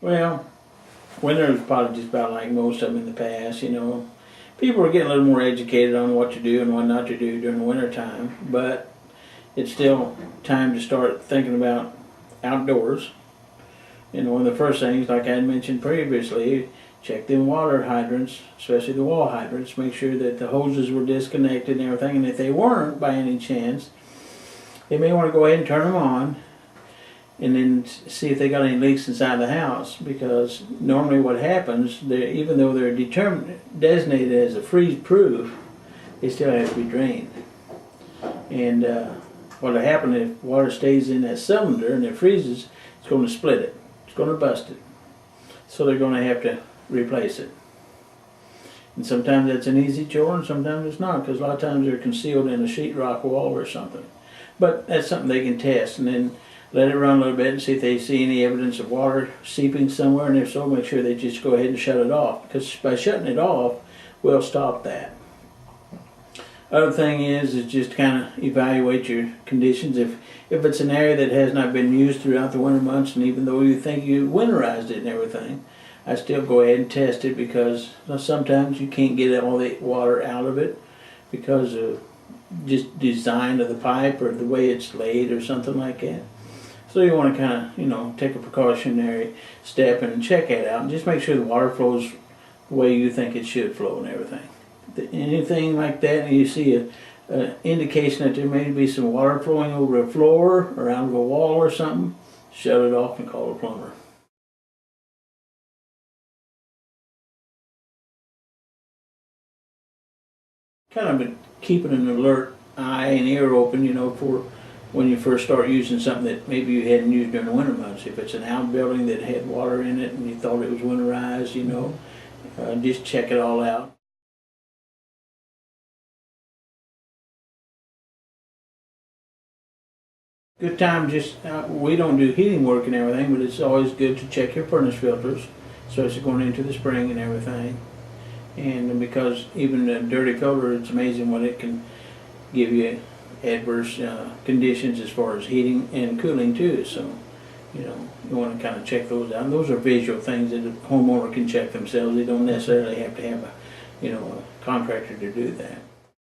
Well, winter is probably just about like most of them in the past, you know. People are getting a little more educated on what to do and what not to do during the winter time, but it's still time to start thinking about outdoors. You know, one of the first things, like I had mentioned previously, check them water hydrants, especially the wall hydrants, make sure that the hoses were disconnected and everything, and if they weren't by any chance, you may want to go ahead and turn them on and then see if they got any leaks inside the house, because normally what happens, even though they're designated as a freeze-proof, they still have to be drained. And what'll happen if water stays in that cylinder and it freezes, it's going to split it. It's going to bust it. So they're going to have to replace it. And sometimes that's an easy chore and sometimes it's not, because a lot of times they're concealed in a sheetrock wall or something. But that's something they can test, and then let it run a little bit and see if they see any evidence of water seeping somewhere, and if so, make sure they just go ahead and shut it off, because by shutting it off, we'll stop that. Other thing is just kind of evaluate your conditions. If it's an area that has not been used throughout the winter months, and even though you think you winterized it and everything, I still go ahead and test it, because sometimes you can't get all the water out of it because of just design of the pipe or the way it's laid or something like that. So you want to kind of, you know, take a precautionary step and check it out and just make sure the water flows the way you think it should flow and everything. Anything like that, and you see an indication that there may be some water flowing over a floor or out of a wall or something, shut it off and call a plumber. Kind of keeping an alert eye and ear open, you know, for when you first start using something that maybe you hadn't used during the winter months. If it's an outbuilding that had water in it and you thought it was winterized, you know, just check it all out. Good time, just we don't do heating work and everything, but it's always good to check your furnace filters, especially going into the spring and everything. And because even a dirty filter, it's amazing what it can give you adverse conditions as far as heating and cooling too. So, you know, you want to kind of check those out. And those are visual things that a homeowner can check themselves. They don't necessarily have to have a, you know, a contractor to do that.